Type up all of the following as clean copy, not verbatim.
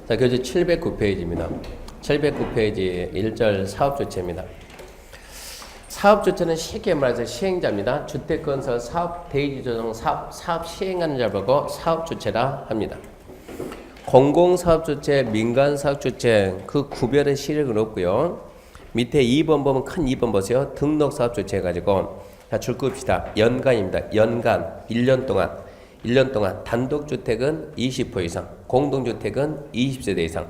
자, 교재 709페이지입니다. 709페이지 1절 사업주체입니다. 사업주체는 쉽게 말해서 시행자입니다. 주택건설 사업 대지조정 사업 시행하는 자를 보고 사업주체라 합니다. 공공사업주체, 민간사업주체 그 구별의 시력은 없고요. 밑에 2번 보면 큰 2번 보세요. 등록사업주체 해가지고 자, 줄 끕시다. 연간입니다. 연간 1년 동안 단독주택은 20% 이상, 공동주택은 20세대 이상,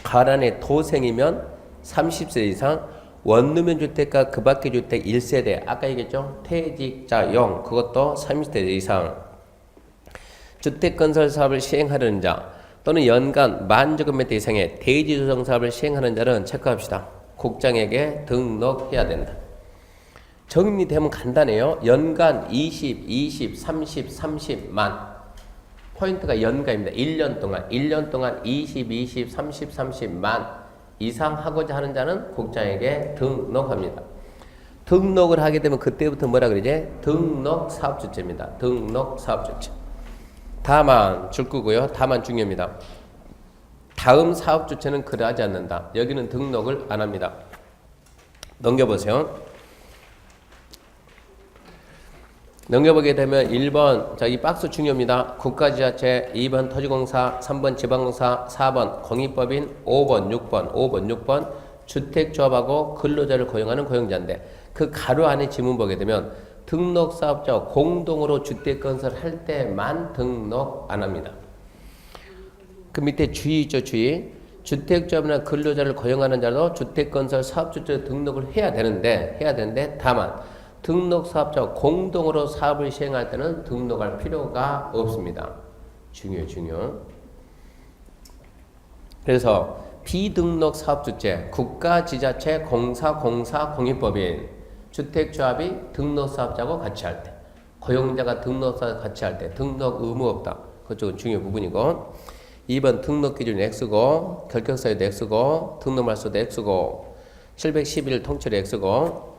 가난의 도생이면 30세대 이상, 원룸형 주택과 그 밖의 주택 1세대, 아까 얘기했죠? 퇴직자용, 그것도 30세대 이상, 주택건설 사업을 시행하려는 자, 또는 연간 만주금액대 이상의 대지조정 사업을 시행하는 자는 체크합시다. 국장에게 등록해야 된다. 정리되면 간단해요. 연간 20, 20, 30, 30만. 포인트가 연간입니다. 1년 동안 20, 20, 30, 30만 이상 하고자 하는 자는 국장에게 등록합니다. 등록을 하게 되면 그때부터 뭐라 그러지? 등록사업주체입니다. 등록사업주체. 다만 줄 거고요. 다만 중요합니다. 다음 사업주체는 그러하지 않는다. 여기는 등록을 안 합니다. 넘겨보세요. 넘겨보게 되면 1번, 자, 이 박스 중요합니다. 국가지자체, 2번 토지공사, 3번 지방공사, 4번 공익법인, 5번 6번 주택조합하고 근로자를 고용하는 고용자인데 그 가로 안에 지문 보게 되면 등록사업자와 공동으로 주택건설할 때만 등록 안 합니다. 그 밑에 주의 있죠, 주의. 주택조합이나 근로자를 고용하는 자도 주택건설 사업주체로 등록을 해야 되는데 다만 등록사업자와 공동으로 사업을 시행할 때는 등록할 필요가 없습니다. 중요. 그래서 비등록 사업주체, 국가지자체, 공사, 공익법인, 주택조합이 등록사업자하고 같이 할 때, 고용자가 등록사업자와 같이 할 때 등록 의무 없다. 그쪽은 중요 부분이고 2번 등록기준 X고 결격사유도 X고 등록말소도 X고 711 통째로 X고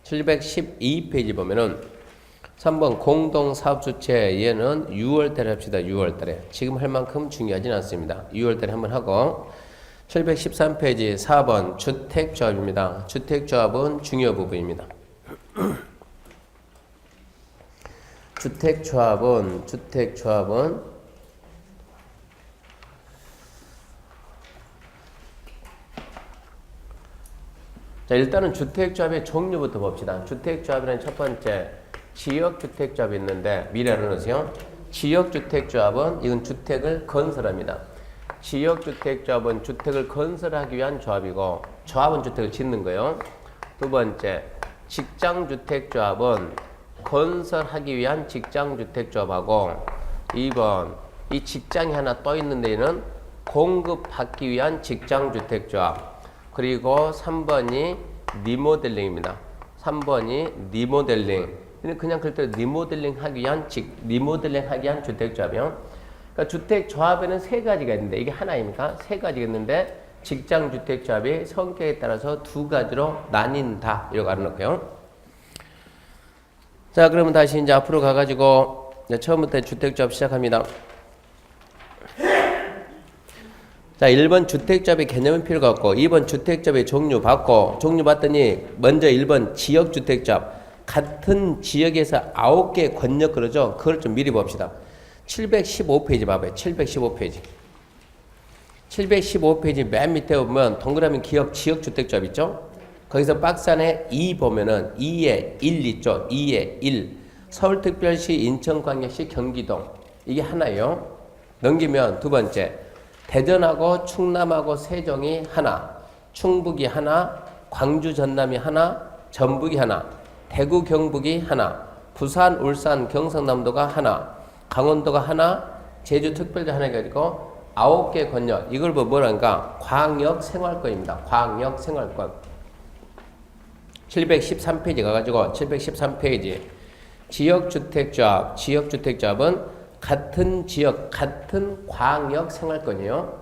712페이지 보면은 3번 공동사업주체 얘는 6월달에 합시다. 6월달에 지금 할 만큼 중요하진 않습니다. 6월달에 한번 하고 713페이지 4번 주택조합입니다. 주택조합은 중요 부분입니다. 주택조합은 자, 일단은 주택조합의 종류부터 봅시다. 주택조합이라는 첫 번째 지역주택조합이 있는데 미래를 넣으세요. 지역주택조합은 이건 주택을 건설합니다. 지역주택조합은 주택을 건설하기 위한 조합이고 조합은 주택을 짓는 거예요. 두 번째 직장주택조합은 건설하기 위한 직장주택조합하고 2번 이 직장이 하나 또 있는 데는 공급받기 위한 직장주택조합 그리고 3번이 리모델링입니다. 3번이 리모델링. 그냥 그럴 리모델링 하기 위한 주택조합이요. 그러니까 주택조합에는 세 가지가 있는데 이게 하나입니까? 세 가지가 있는데 직장주택조합이 성격에 따라서 두 가지로 나뉜다. 이렇게 알아놓고요. 자, 그러면 다시 이제 앞으로 가가지고 처음부터 주택조합 시작합니다. 자, 1번 주택조합의 개념은 필요가 없고 2번 주택조합의 종류 봤더니 먼저 1번 지역주택조합 같은 지역에서 9개 권역 그러죠. 그걸 좀 미리 봅시다. 715페이지 봐봐요. 715페이지 맨 밑에 보면 동그라미 지역주택조합 있죠. 거기서 박스 안에 2 보면은 2에 1 있죠. 2에 1 서울특별시, 인천광역시, 경기동 이게 하나예요. 넘기면 두 번째 대전하고 충남하고 세종이 하나, 충북이 하나, 광주 전남이 하나, 전북이 하나, 대구 경북이 하나, 부산 울산 경상남도가 하나, 강원도가 하나, 제주 특별시 하나 가지고 9개 권역 이걸 뭐라니까 광역생활권입니다. 광역생활권 713페이지 가가지고 713페이지 지역주택조합은 같은 지역, 같은 광역생활권이에요.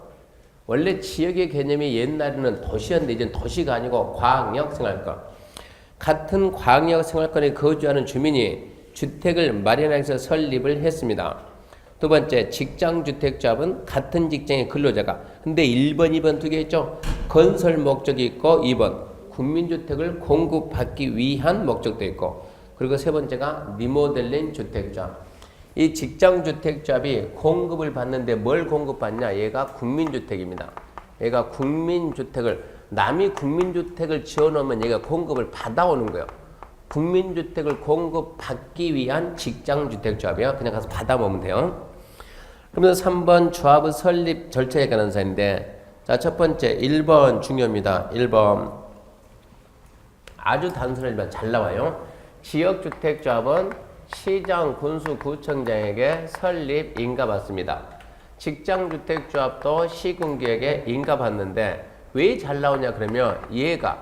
원래 지역의 개념이 옛날에는 도시였는데 이제는 도시가 아니고 광역생활권. 같은 광역생활권에 거주하는 주민이 주택을 마련하기 위해서 설립을 했습니다. 두 번째, 직장주택조합은 같은 직장의 근로자가. 근데 1번, 2번 두 개 있죠? 건설 목적이 있고 2번, 국민주택을 공급받기 위한 목적도 있고. 그리고 세 번째가 리모델링 주택조합. 이 직장주택조합이 공급을 받는데 뭘 공급받냐? 얘가 국민주택입니다. 얘가 국민주택을, 남이 국민주택을 지어놓으면 얘가 공급을 받아오는 거예요. 국민주택을 공급받기 위한 직장주택조합이요. 그냥 가서 받아보면 돼요. 그러면서 3번 조합의 설립 절차에 관한 사인데, 자, 첫 번째 1번 중요합니다. 1번 아주 단순하지만 잘 나와요. 지역주택조합은 시장, 군수, 구청장에게 설립 인가받습니다. 직장주택조합도 시군구에게 인가받는데 왜 잘 나오냐 그러면 얘가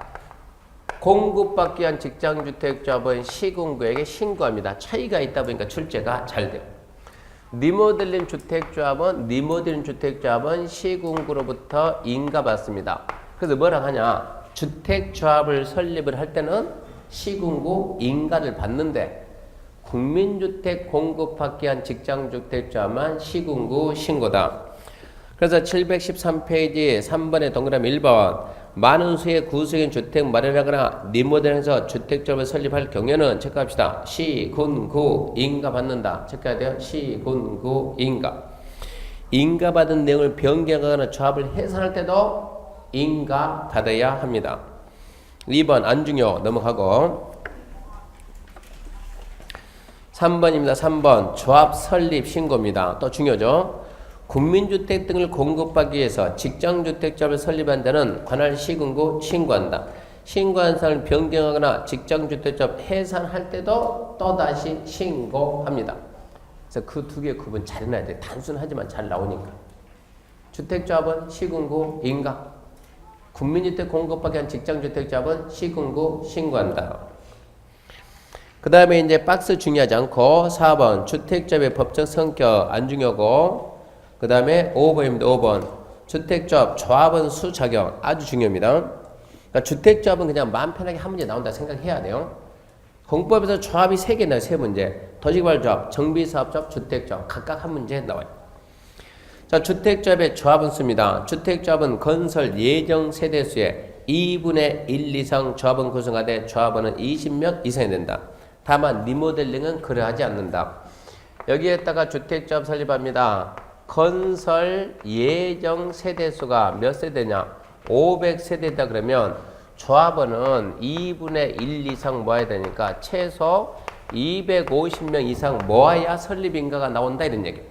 공급받기 위한 직장주택조합은 시군구에게 신고합니다. 차이가 있다 보니까 출제가 잘 돼요. 리모델링 주택조합은 시군구로부터 인가받습니다. 그래서 뭐라 하냐? 주택조합을 설립을 할 때는 시군구 인가를 받는데 국민주택 공급받기 위한 직장주택조합만 시군구 신고다. 그래서 713페이지 3번의 동그라미 1번 많은 수의 구수적인 주택 마련하거나 리모델링해서 주택조합을 설립할 경우에는 체크합시다. 시군구 인가 받는다. 체크해야 돼요. 시군구 인가. 인가받은 내용을 변경하거나 조합을 해산할 때도 인가 받아야 합니다. 2번 안중요 넘어가고 3번입니다. 3번 조합 설립 신고입니다. 또 중요하죠. 국민주택 등을 공급하기 위해서 직장주택조합을 설립한 데는 관할 시군구 신고한다. 신고한 사항을 변경하거나 직장주택조합 해산할 때도 또다시 신고합니다. 그래서 그 두 개의 구분 잘 해놔야 돼. 단순하지만 잘 나오니까. 주택조합은 시군구 인가. 국민주택 공급하기 위한 직장주택조합은 시군구 신고한다. 그 다음에 이제 박스 중요하지 않고 4번 주택조합의 법적 성격 안 중요하고 그 다음에 5번입니다. 5번 주택조합 조합원 수 작용 아주 중요합니다. 그러니까 주택조합은 그냥 마음 편하게 한 문제 나온다 생각해야 돼요. 공법에서 조합이 3개 나와요. 3문제. 도시개발조합, 정비사업조합, 주택조합 각각 한 문제 나와요. 자, 주택조합의 조합원 수입니다. 주택조합은 건설 예정 세대수의 2분의 1 이상 조합원 구성하되 조합원은 20명 이상이 된다. 다만 리모델링은 그러하지 않는다. 여기에다가 주택조합 설립합니다. 건설 예정 세대수가 몇 세대냐? 500세대다 그러면 조합원은 2분의 1 이상 모아야 되니까 최소 250명 이상 모아야 설립인가가 나온다 이런 얘기예요.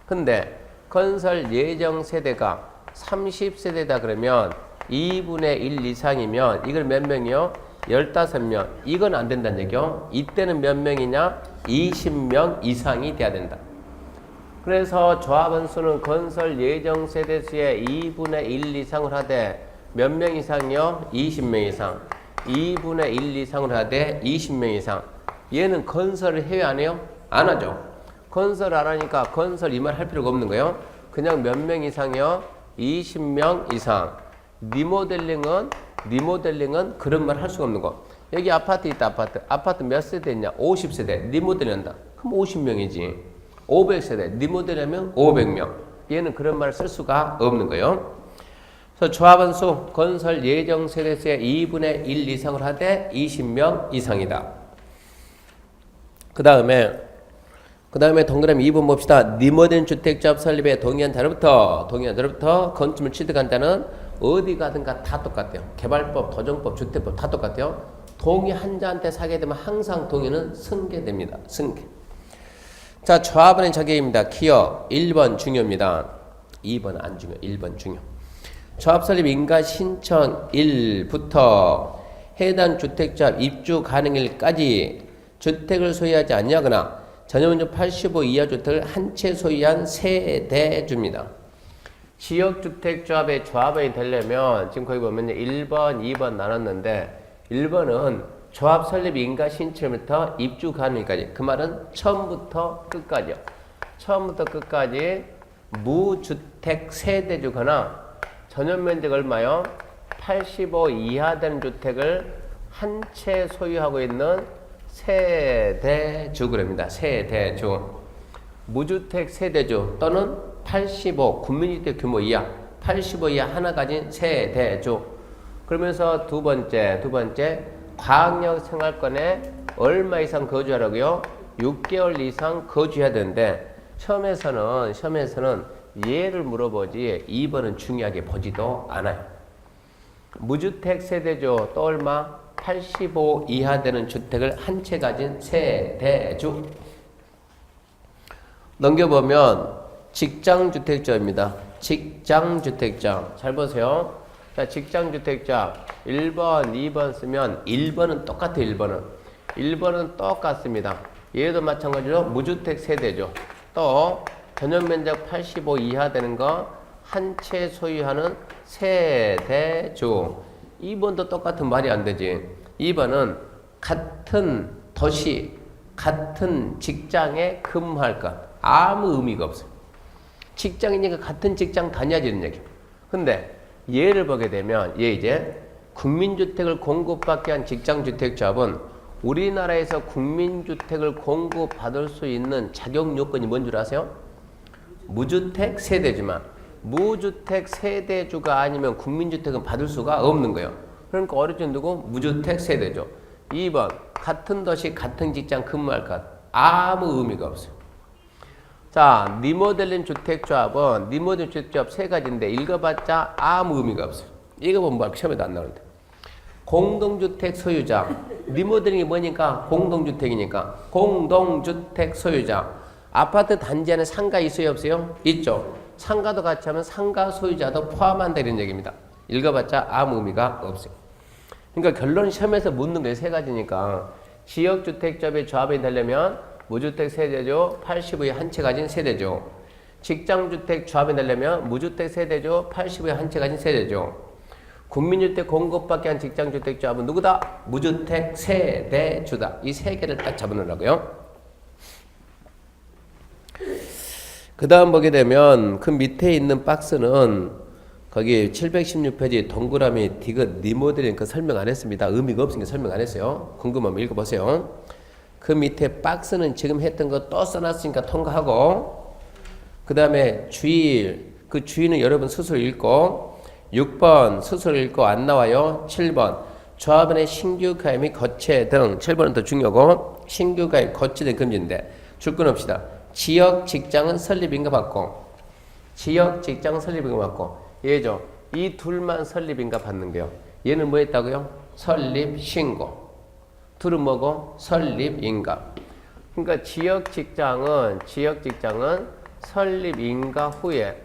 근데 건설 예정 세대가 30세대다 그러면 2분의 1 이상이면 이걸 몇 명이요? 15명. 이건 안 된다는 얘기요. 이때는 몇 명이냐? 20명 이상이 돼야 된다. 그래서 조합원 수는 건설 예정 세대수의 2분의 1 이상을 하되 몇 명 이상이요? 20명 이상. 2분의 1 이상을 하되 20명 이상. 얘는 건설을 해야 안 해요? 안 하죠. 건설 안 하니까 건설 이 말 할 필요가 없는 거예요. 그냥 몇 명 이상이요? 20명 이상. 리모델링은 그런 말 할 수가 없는 거. 여기 아파트 있다. 아파트 몇 세대 있냐? 50세대. 리모델링 한다. 그럼 50명이지. 500세대. 리모델링하면 500명. 얘는 그런 말을 쓸 수가 없는 거예요. 그래서 조합원 수 건설 예정 세대수의 2분의 1 이상을 하되 20명 이상이다. 그 다음에 동그라미 2번 봅시다. 리모델링 주택조합 설립에 동의한 자로부터 건축물 취득한 자는 어디 가든가 다 똑같아요. 개발법, 도정법, 주택법 다 똑같아요. 동의한 자한테 사게 되면 항상 동의는 승계됩니다. 승계. 자, 조합원의 자격입니다. 기여 1번 중요입니다. 2번 안 중요. 1번 중요. 조합 설립 인가 신청 일부터 해당 주택조합 입주 가능일까지 주택을 소유하지 않냐거나 전용면적 85 이하 주택을 한 채 소유한 세대주입니다. 지역주택조합의 조합원이 되려면 지금 거기 보면 1번, 2번 나눴는데 1번은 조합 설립 인가 신청부터 입주 가능일까지. 그 말은 처음부터 끝까지요. 처음부터 끝까지 무주택 세대주거나 전용면적 얼마요? 85 이하 되는 주택을 한 채 소유하고 있는 세대주 그럽니다. 세대주. 무주택 세대주 또는 85 국민주택 규모 이하 85 이하 하나 가진 세대주. 그러면서 두 번째 광역 생활권에 얼마 이상 거주하라고요? 6개월 이상 거주해야 되는데 시험에서는 예를 물어보지 2번은 중요하게 보지도 않아요. 무주택 세대주 또 얼마? 85 이하 되는 주택을 한 채 가진 세대주. 넘겨보면 직장주택자입니다. 직장주택자. 잘 보세요. 자, 직장주택자 1번, 2번 쓰면 1번은 똑같아요. 1번은 똑같습니다. 얘도 마찬가지로 무주택 세대죠. 또 전용면적 85 이하 되는 거 한 채 소유하는 세대주. 2번도 똑같은 말이 안 되지. 2번은 같은 도시, 같은 직장에 근무할 것. 아무 의미가 없어요. 직장이니까 같은 직장 다녀야지 이런 얘기. 근데 예를 보게 되면 얘 이제 국민주택을 공급받게 한 직장주택자분 우리나라에서 국민주택을 공급받을 수 있는 자격 요건이 뭔 줄 아세요? 무주택 세대주만. 무주택 세대주가 아니면 국민주택은 받을 수가 없는 거예요. 그러니까 어렵지 누구? 무주택 세대주. 2번 같은 도시 같은 직장 근무할 것. 아무 의미가 없어요. 자, 리모델링 주택조합은 리모델링 주택조합 세 가지인데 읽어봤자 아무 의미가 없어요. 읽어보면 뭐 시험에도 안 나오는데. 공동주택 소유자. 리모델링이 뭐니까? 공동주택이니까. 공동주택 소유자. 아파트 단지 안에 상가 있어요 없어요? 있죠. 상가도 같이 하면 상가 소유자도 포함한다 이런 얘기입니다. 읽어봤자 아무 의미가 없어요. 그러니까 결론 시험에서 묻는 게 세 가지니까 지역주택조합의 조합이 되려면 무주택 세대주 85에 한 채 가진 세대주. 직장주택 조합이 되려면 무주택 세대주 85에 한 채 가진 세대주. 국민주택 공급받게 한 직장주택 조합은 누구다? 무주택 세대주다. 이 세 개를 딱 잡아놓으라고요. 그 다음 보게 되면 그 밑에 있는 박스는 거기 716페이지 동그라미 디귿 리모델링 그 설명 안 했습니다. 의미가 없으니까 설명 안 했어요. 궁금하면 읽어보세요. 그 밑에 박스는 지금 했던 거 또 써놨으니까 통과하고 그 다음에 주의 그 주의는 여러분 스스로 읽고 6번 스스로 읽고 안 나와요. 7번 조합원의 신규 가입 및 거체 등 7번은 더 중요하고 신규 가입 거체 등 금지인데 줄 끊읍시다. 지역 직장은 설립인가 받고 지역 직장 설립인가 받고 얘죠. 이 둘만 설립인가 받는 거요. 얘는 뭐 했다고요? 설립 신고. 둘은 뭐고? 설립인가. 그러니까 지역 직장은 설립인가 후에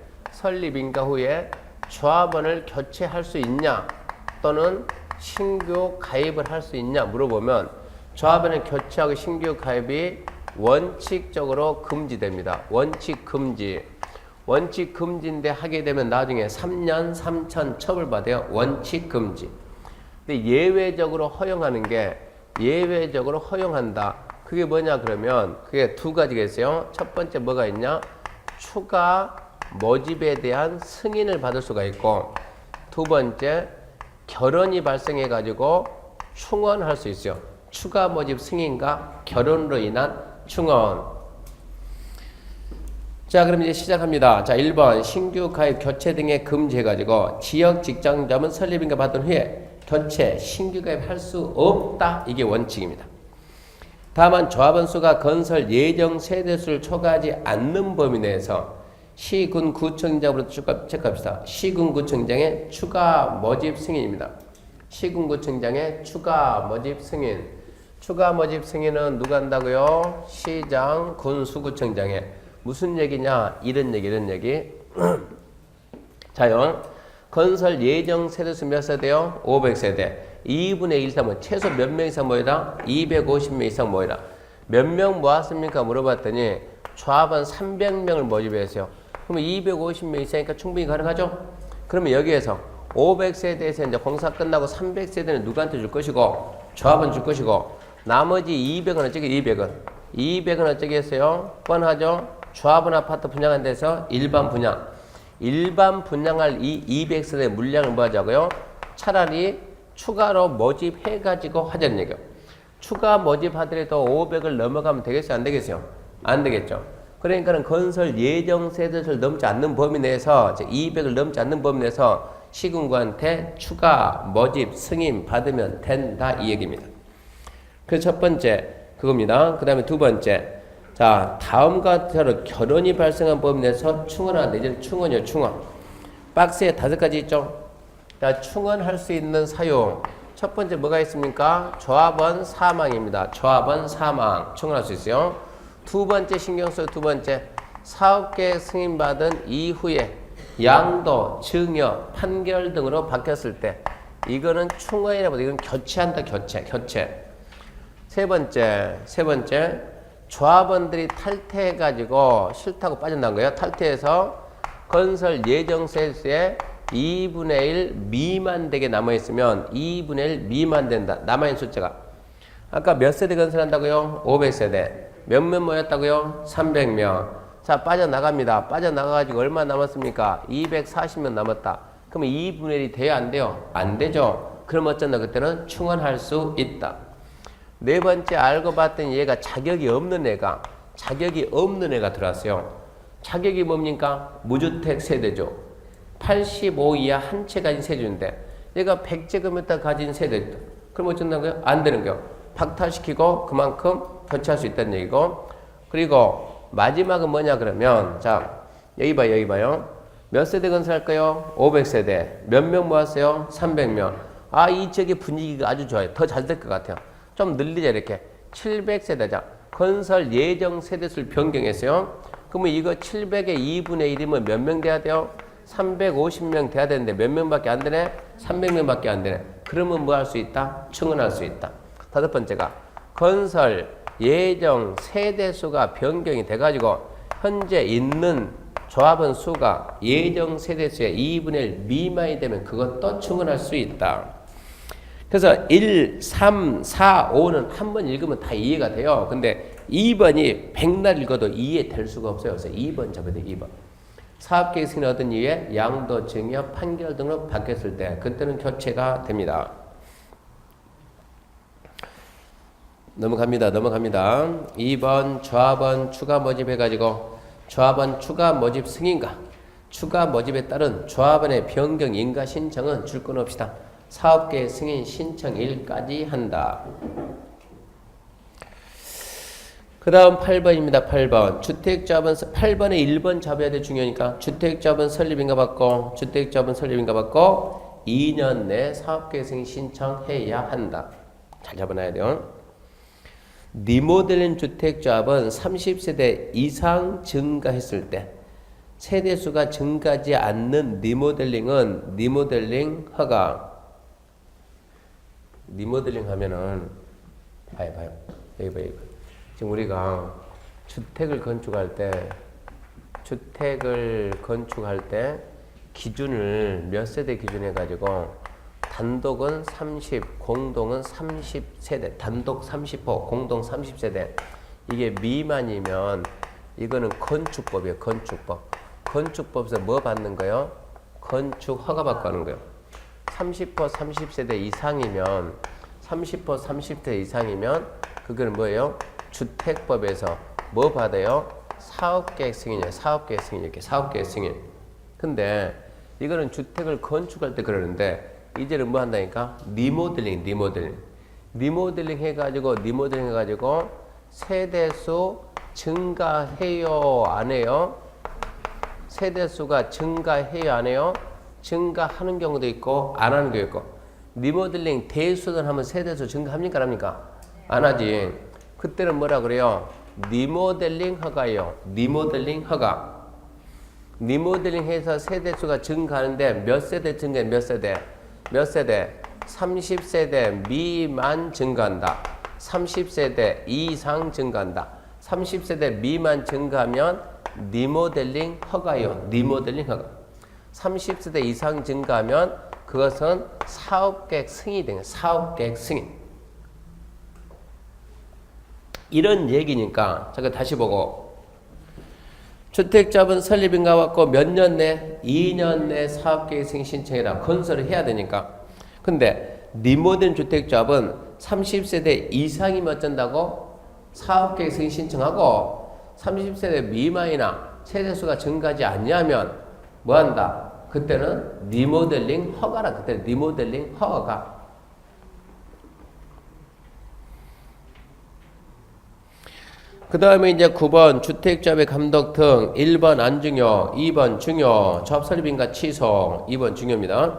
조합원을 교체할 수 있냐 또는 신규 가입을 할 수 있냐 물어보면 조합원을 교체하고 신규 가입이 원칙적으로 금지됩니다. 원칙 금지인데 하게 되면 나중에 3년 3천 처벌받아요. 원칙 금지. 근데 예외적으로 허용한다. 그게 뭐냐 그러면 그게 두 가지겠어요. 첫 번째 뭐가 있냐? 추가 모집에 대한 승인을 받을 수가 있고 두 번째 결혼이 발생해 가지고 충원할 수 있어요. 추가 모집 승인과 결혼으로 인한 충원. 자, 그럼 이제 시작합니다. 자, 1번 신규 가입 교체 등에 금지해 가지고 지역 직장자문 설립인가 받은 후에 교체 신규 가입할 수 없다. 이게 원칙입니다. 다만 조합원 수가 건설 예정 세대수를 초과하지 않는 범위 내에서 시군 구청장으로 체크합시다. 시군 구청장의 추가 모집 승인입니다. 시군 구청장의 추가 모집 승인. 추가 모집 승인은 누가 한다고요? 시장 군수구청장에. 무슨 얘기냐? 이런 얘기. 자요. 건설 예정 세대수 몇 세대요? 500세대. 2분의 1 이상 최소 몇 명 이상 모이라? 250명 이상 모이라. 몇 명 모았습니까? 물어봤더니 조합원 300명을 모집했어요. 그러면 250명 이상이니까 충분히 가능하죠? 그러면 여기에서 500세대에서 이제 공사 끝나고 300세대는 누구한테 줄 것이고 조합원 줄 것이고 나머지 200은 어쩌게 200은 어쩌게 했어요? 뻔하죠? 조합원 아파트 분양한 데서 일반 분양할 이 200세대 물량을 뭐 하자고요? 차라리 추가로 모집해가지고 하자는 얘기예요. 추가 모집하더라도 500을 넘어가면 되겠어요? 안 되겠어요? 안 되겠죠. 그러니까는 건설 예정 세대수를 넘지 않는 범위 내에서 200을 넘지 않는 범위 내에서 시군구한테 추가 모집 승인 받으면 된다 이 얘기입니다. 그래서 첫 번째 그겁니다. 그 다음에 두 번째, 자 다음과 같은 결혼이 발생한 범위 내에서 충원한 내지는 충원이요 충원. 박스에 5가지 있죠. 자 충원할 수 있는 사용. 첫 번째 뭐가 있습니까? 조합원 사망입니다. 조합원 사망 충원할 수 있어요. 두 번째 신경 써요. 두 번째 사업계획 승인받은 이후에 양도, 증여, 판결 등으로 바뀌었을 때 이거는 충원이라고 이건 교체한다. 교체. 세 번째 조합원들이 탈퇴해가지고 싫다고 빠져나간 거예요. 탈퇴해서 건설 예정 세수의 2분의 1 미만 되게 남아있으면 2분의 1 미만 된다. 남아있는 숫자가 아까 몇 세대 건설한다고요? 500세대. 몇몇 모였다고요? 300명. 자 빠져나갑니다. 빠져나가가지고 얼마 남았습니까? 240명 남았다. 그러면 2분의 1이 돼야 안 돼요? 안 되죠. 그럼 어쩐다 그때는 충원할 수 있다. 네 번째 알고 봤더니 얘가 자격이 없는 애가 들어왔어요. 자격이 뭡니까? 무주택 세대죠. 85 이하 한 채 가진 세대인데 얘가 100제곱미터 가진 세대죠. 그럼 어쩐다고요? 안 되는 거예요. 박탈시키고 그만큼 교체할 수 있다는 얘기고. 그리고 마지막은 뭐냐 그러면 자 여기 봐요. 몇 세대 건설할까요? 500세대. 몇 명 모았어요? 300명. 아 이 지역의 분위기가 아주 좋아요. 더 잘 될 것 같아요. 좀 늘리자 이렇게. 700세대자. 건설 예정 세대수를 변경했어요. 그러면 이거 700의 2분의 1이면 몇 명 돼야 돼요? 350명 돼야 되는데 몇 명밖에 안 되네? 300명밖에 안 되네. 그러면 뭐 할 수 있다? 충원할 수 있다. 다섯 번째가 건설 예정 세대수가 변경이 돼가지고 현재 있는 조합원 수가 예정 세대수의 2분의 1 미만이 되면 그것도 충원할 수 있다. 그래서 1, 3, 4, 5는 한 번 읽으면 다 이해가 돼요. 근데 2번이 백날 읽어도 이해될 수가 없어요. 그래서 2번 잡아야 돼요. 2번. 사업계획 승인 얻은 이후에 양도, 증여, 판결 등으로 바뀌었을 때 그때는 교체가 됩니다. 넘어갑니다. 2번 조합원 추가 모집해가지고 조합원 추가 모집 승인과 추가 모집에 따른 조합원의 변경 인가 신청은 줄 건 없이다. 사업계획 승인 신청일까지 한다. 그 다음 8번입니다. 8번 주택조합원 8번에 1번 잡아야 돼. 중요하니까 주택조합원 설립인가 받고 2년 내 사업계획 승인 신청해야 한다. 잘 잡아놔야 돼요. 리모델링 주택조합은 30세대 이상 증가했을 때 세대수가 증가하지 않는 리모델링은 리모델링 허가. 리모델링 하면은 봐요. 여기 봐요. 지금 우리가 주택을 건축할 때 기준을 몇 세대 기준 해가지고 단독은 30, 공동은 30세대, 단독 30호, 공동 30세대. 이게 미만이면 이거는 건축법이에요. 건축법에서 뭐 받는 거예요? 건축 허가 받고 하는 거예요. 30호 30세대 이상이면 30호 30세대 이상이면 그거는 뭐예요? 주택법에서 뭐 받아요? 사업계획 승인이에요. 사업계획 승인. 근데 이거는 주택을 건축할 때 그러는데 이제는 뭐 한다니까? 리모델링 해가지고 세대수 증가해요 안 해요? 세대수가 증가해요 안 해요? 증가하는 경우도 있고 안 하는 경우도 있고. 리모델링 대수전 하면 세대수 증가합니까 안 합니까? 안 하지. 그때는 뭐라 그래요? 리모델링 허가예요. 리모델링 해서 세대수가 증가하는데 몇 세대 증가해? 몇 세대? 30세대 미만 증가한다. 30세대 이상 증가한다. 30세대 미만 증가하면 리모델링 허가요. 30세대 이상 증가하면 그것은 사업계획 승인이 되는 사업계획 승인. 이런 얘기니까 제가 다시 보고 주택자본 설립인가 받고 몇 년 내? 2년 내 사업계획 승인 신청이라 건설을 해야 되니까. 근데 리모델링 주택자본 30세대 이상이면 어쩐다고? 사업계획 승인 신청하고 30세대 미만이나 세대수가 증가하지 않냐면 뭐한다? 그때는 리모델링 허가라. 그때 리모델링 허가. 그 다음에 이제 9번 주택조합의 감독 등 1번 안중요, 2번 중요, 조합 설립인가 취소, 2번 중요입니다.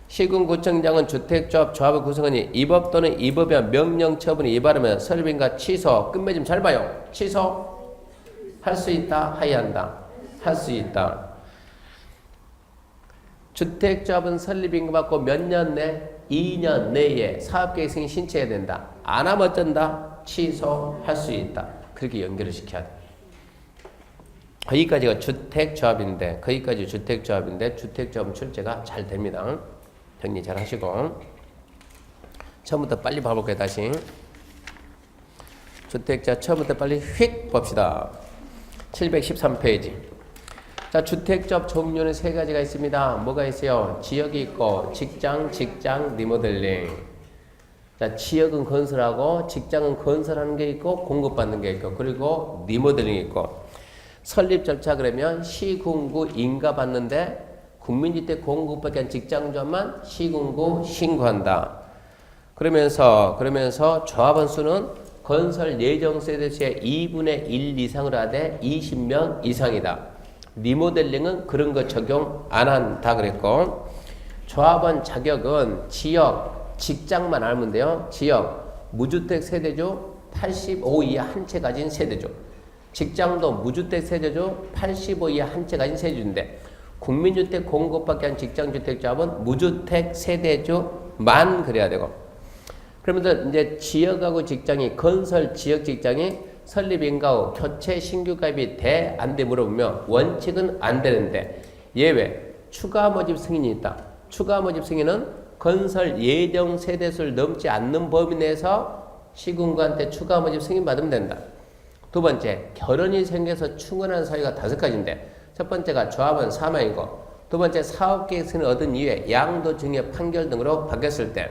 시군구청장은 주택조합 조합을 구성하니 이 법 또는 이 법의 명령 처분이 위반하면 설립인가 취소. 끝맺음 잘 봐요. 취소 할 수 있다, 하야 한다. 할 수 있다. 주택조합은 설립인가 받고 몇 년 내? 2년 내에 사업계획서에 신청해야 된다. 안 하면 어쩐다? 취소할 수 있다. 그렇게 연결을 시켜야 돼. 거기까지가 주택조합인데 주택조합은 출제가 잘 됩니다. 정리 잘 하시고 처음부터 빨리 봐볼게요. 다시 주택자 처음부터 빨리 휙 봅시다. 713페이지. 자, 주택조합 종류는 세 가지가 있습니다. 뭐가 있어요? 지역이 있고 직장 리모델링. 자, 지역은 건설하고 직장은 건설하는 게 있고 공급받는 게 있고 그리고 리모델링이 있고 설립 절차 그러면 시군구 인가 받는데 국민주택 공급받기 위한 직장조합만 시군구 신고한다. 그러면서 조합원 수는 건설 예정 세대수의 2분의 1 이상으로 하되 20명 이상이다. 리모델링은 그런 거 적용 안 한다 그랬고 조합원 자격은 지역 직장만 알면 돼요. 지역 무주택 세대주 85 이하 한 채 가진 세대주. 직장도 무주택 세대주 85 이하 한 채 가진 세대주인데 국민주택 공급받기 위한 직장주택조합은 무주택 세대주만 그래야 되고 그러면서 이제 지역하고 직장이 건설 지역 직장이 설립 인가 후 교체 신규 가입이 돼 안 돼 물어보면 원칙은 안 되는데 예외 추가 모집 승인이 있다. 추가 모집 승인은 건설 예정 세대수를 넘지 않는 범위 내에서 시군구한테 추가 모집 승인 받으면 된다. 두 번째, 결혼이 생겨서 충원한 사유가 5가지인데 첫 번째가 조합원 사망이고 두 번째 사업계획 승인을 얻은 이후에 양도 증여 판결 등으로 바뀌었을 때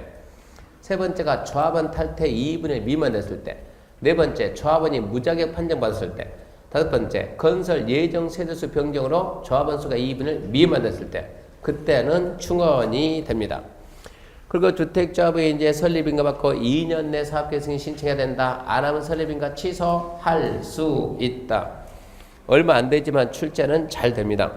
세 번째가 조합원 탈퇴 2분의 미만 됐을 때 네 번째, 조합원이 무자격 판정받았을 때 다섯 번째, 건설 예정 세대수 변경으로 조합원 수가 2분의 미만 됐을 때 그때는 충원이 됩니다. 그리고 주택조합의 이제 설립인가 받고 2년 내 사업계획 승인 신청해야 된다. 안 하면 설립인가 취소할 수 있다. 얼마 안 되지만 출제는 잘 됩니다.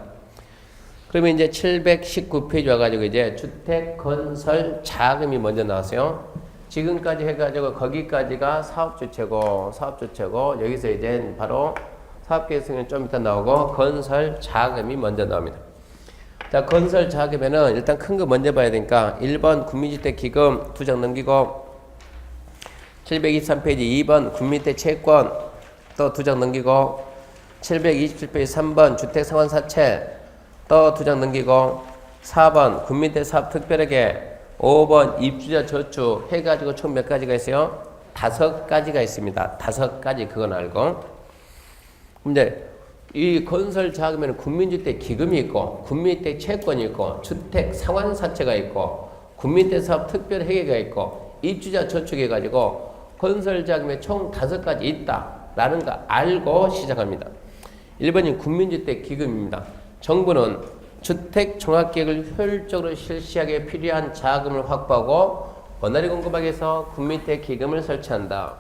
그러면 이제 719페이지 와가지고 이제 주택 건설 자금이 먼저 나왔어요. 지금까지 해가지고 거기까지가 사업주체고 여기서 이제 바로 사업계획 승인 좀 이따 나오고 건설 자금이 먼저 나옵니다. 자, 건설 자금에는 일단 큰 거 먼저 봐야 되니까 1번 국민주택 기금 2장 넘기고 723페이지 2번 국민주택 채권 또 2장 넘기고 727페이지 3번 주택 상환 사채 또 2장 넘기고 4번 국민주택 사업 특별회계 5번 입주자 저축 해가지고 총 몇 가지가 있어요? 5가지가 있습니다. 5가지 그건 알고 근데 이 건설 자금에는 국민주택 기금이 있고 국민주택 채권이 있고 주택 상환사채가 있고 국민주택 사업 특별회계가 있고 입주자 저축해 가지고 건설 자금에 총 5가지 있다라는 거 알고 시작합니다. 1번이 국민주택 기금입니다. 정부는 주택 종합계획을 효율적으로 실시하기 필요한 자금을 확보하고 원활히 공급하기 위해서 국민주택 기금을 설치한다.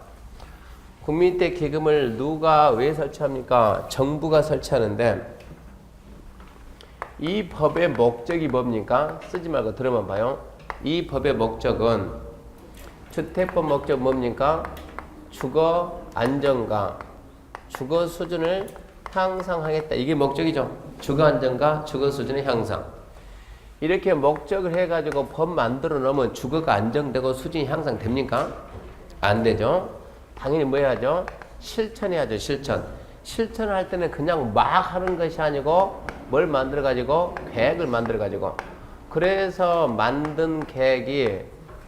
국민주택 기금을 누가 왜 설치합니까? 정부가 설치하는데 이 법의 목적이 뭡니까? 쓰지 말고 들어만 봐요. 이 법의 목적은 주택법 목적 뭡니까? 주거 안정과 주거 수준을 향상하겠다. 이게 목적이죠. 주거 안정과 주거 수준의 향상. 이렇게 목적을 해가지고 법 만들어 놓으면 주거가 안정되고 수준이 향상됩니까? 안 되죠. 당연히 뭐 해야죠? 실천해야죠. 실천을 할 때는 그냥 막 하는 것이 아니고 뭘 만들어 가지고 계획을 만들어 가지고 그래서 만든 계획이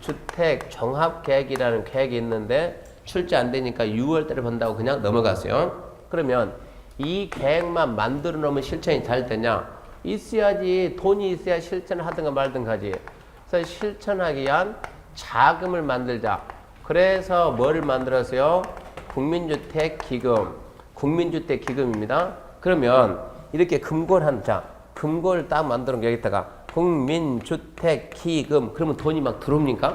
주택 종합 계획이라는 계획이 있는데 출제 안 되니까 6월 달에 본다고 그냥 넘어갔어요. 그러면 이 계획만 만들어 놓으면 실천이 잘 되냐? 있어야지. 돈이 있어야 실천을 하든가 말든가 하지. 그래서 실천하기 위한 자금을 만들자. 그래서 뭐를 만들었어요? 국민주택 기금. 국민주택기금입니다. 그러면 이렇게 금고를 금고를 딱 만들어 놓은 여기다가 국민주택기금 그러면 돈이 막 들어옵니까?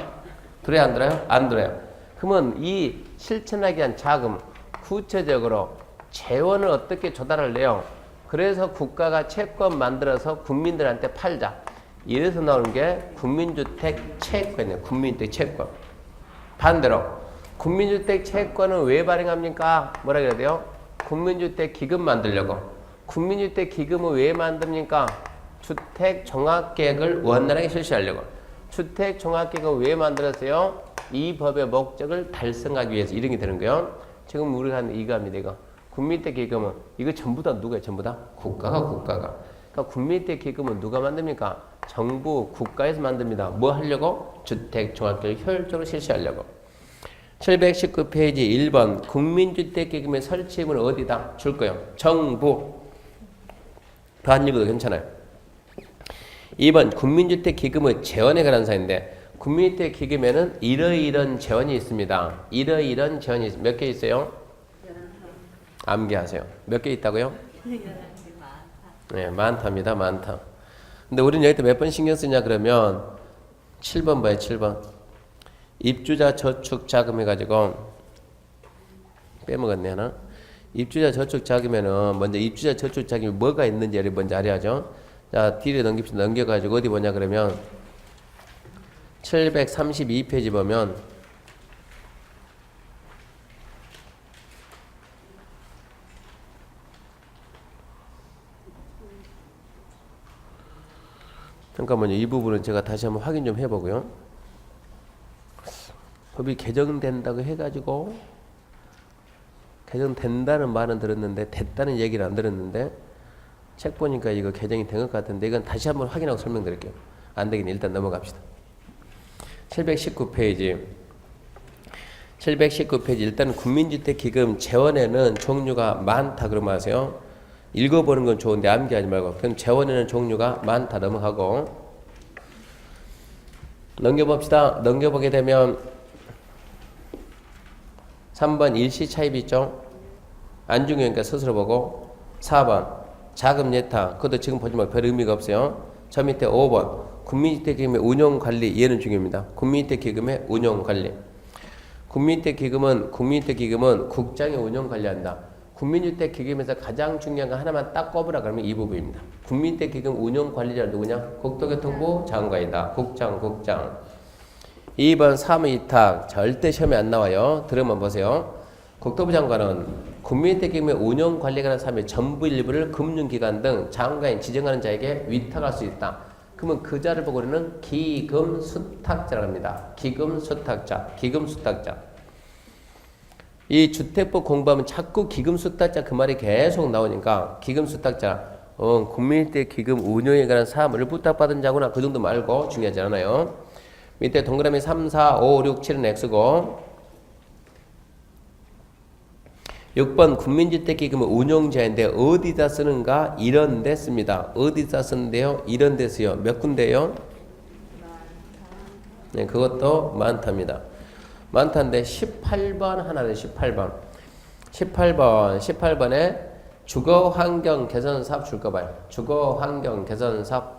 들어야 안 들어요? 안 들어요. 그러면 이 실천하기 위한 자금 구체적으로 재원을 어떻게 조달할래요? 그래서 국가가 채권 만들어서 국민들한테 팔자. 이래서 나오는 게 국민주택 채권이에요. 국민주택 채권. 반대로 국민주택 채권은 왜 발행합니까? 뭐라 그래야 돼요? 국민주택 기금 만들려고. 국민주택 기금은 왜 만듭니까? 주택 종합계획을 원활하게 실시하려고. 주택 종합계획을 왜 만들었어요? 이 법의 목적을 달성하기 위해서 이런 게 되는 거예요. 지금 우리가 하는 이거입니다. 이거 국민주택 기금은 이거 전부 다 누구예요? 전부 다 국가가. 그러니까 국민주택 기금은 누가 만듭니까? 정부 국가에서 만듭니다. 뭐 하려고? 주택 종합계획을 효율적으로 실시하려고. 719페이지 1번 국민주택기금의 설치임을 어디다 줄 거예요? 정부. 더 안 읽어도 괜찮아요. 2번 국민주택기금의 재원에 관한 사인데 국민주택기금에는 이러이런 재원이 있습니다. 이러이런 재원이 몇 개 있어요? 암기하세요. 몇 개 있다고요? 네, 많답니다. 많다. 근데 우리는 여기다 몇 번 신경 쓰냐 그러면 7번 봐요. 7번. 입주자 저축 자금 해가지고 빼먹었네 하나. 입주자 저축 자금에는 먼저 입주자 저축 자금이 뭐가 있는지를 먼저 알아야죠. 자, 뒤로 넘겨가지고 어디 보냐 그러면 732페이지 보면 잠깐만요. 이 부분은 제가 다시 한번 확인 좀 해보고요. 법이 개정된다고 해가지고 개정된다는 말은 들었는데 됐다는 얘기를 안 들었는데 책 보니까 이거 개정이 된 것 같은데 이건 다시 한번 확인하고 설명드릴게요. 안 되긴 일단 넘어갑시다. 719페이지 일단 국민주택기금 재원에는 종류가 많다 그러면 아세요? 읽어보는 건 좋은데 암기하지 말고 그럼 재원에는 종류가 많다 넘어가고 넘겨봅시다. 넘겨보게 되면 3번 일시 차입 있죠? 안 중요하니까 스스로 보고 4번 자금 예탁 그것도 지금 보지 말고 별 의미가 없어요. 저 밑에 5번 국민주택기금의 운용관리 얘는 중요합니다. 국민주택기금의 운용관리 국민주택기금은 국장이 운용관리한다. 국민주택기금에서 가장 중요한 거 하나만 딱 꼽으라 그러면 이 부분입니다. 국민주택기금 운용관리자는 누구냐? 국토교통부 장관이다. 국장 2번 사무위탁 절대 시험에 안 나와요. 들으면 보세요. 국토부 장관은 국민주택기금의 운영관리에 관한 사업의 전부 일부를 금융기관 등 장관이 지정하는 자에게 위탁할 수 있다. 그러면 그 자를 보고 우리는 기금수탁자라고 합니다. 기금수탁자. 이 주택법 공부하면 자꾸 기금수탁자 그 말이 계속 나오니까 기금수탁자 국민주택기금 운영에 관한 사업을 부탁받은 자구나 그 정도 말고 중요하지 않아요. 밑에 동그라미 3, 4, 5, 6, 7은 X고 6번 국민주택기금은 운용자인데 어디다 쓰는가? 이런 데 씁니다. 어디다 쓰는데요? 이런 데 쓰요. 몇 군데요? 네, 그것도 많답니다. 많다는데 18번 하나는 18번에 주거환경개선사업 줄까 봐요. 주거환경개선사업